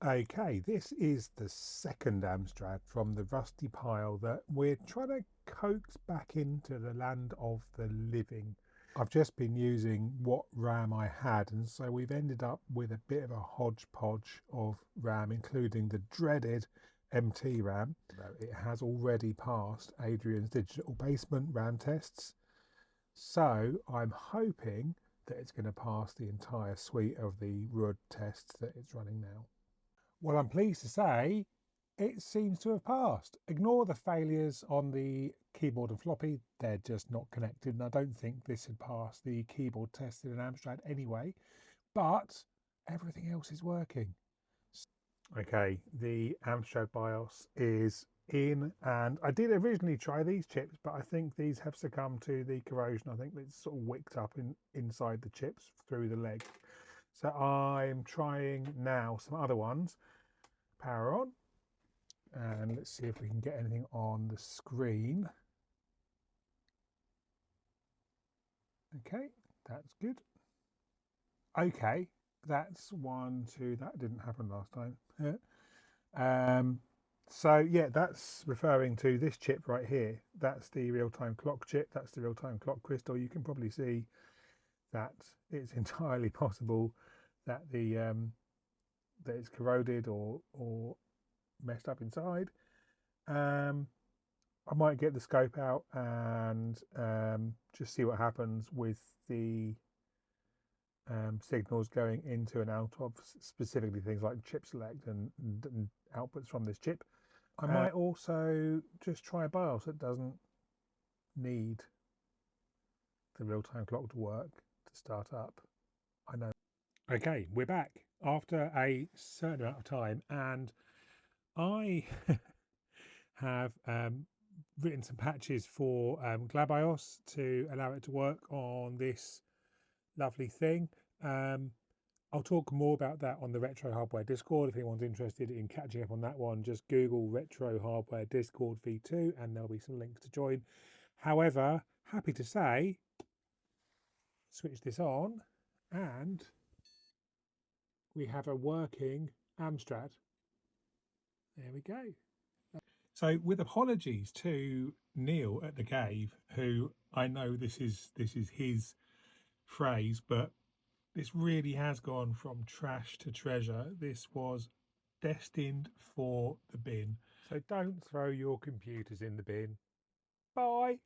Okay, this is the second Amstrad from the rusty pile that we're trying to coax back into the land of the living. I've just been using what RAM I had, and so we've ended up with a bit of a hodgepodge of RAM, including the dreaded MT RAM. It has already passed Adrian's digital basement RAM tests, so I'm hoping that it's going to pass the entire suite of the RUD tests that it's running now. Well, I'm pleased to say it seems to have passed. Ignore the failures on the keyboard and floppy, they're just not connected, and I don't think this had passed the keyboard test in an Amstrad anyway, but everything else is working. Okay, the Amstrad BIOS is in, and I did originally try these chips, but I think these have succumbed to the corrosion. I think it's sort of wicked up inside the chips through the leg. So I'm trying now some other ones. Power on, and let's see if we can get anything on the screen. Okay, that's good. Okay, that's one, two, that didn't happen last time. So yeah, that's referring to this chip right here. That's the real-time clock chip. That's the real-time clock crystal. You can probably see that it's entirely possible that that it's corroded or messed up inside. I might get the scope out and just see what happens with the signals going into and out of specifically things like chip select and outputs from this chip. I might also just try a BIOS that doesn't need the real-time clock to work to start up. I know. Okay, we're back after a certain amount of time, and I have written some patches for GlaBIOS to allow it to work on this lovely thing. I'll talk more about that on the Retro Hardware Discord. If anyone's interested in catching up on that one, just Google Retro Hardware Discord V2 and there'll be some links to join. However, happy to say, switch this on and we have a working Amstrad. There we go. So with apologies to Neil at the Cave, who I know this is his phrase, but this really has gone from trash to treasure. This was destined for the bin. So don't throw your computers in the bin. Bye.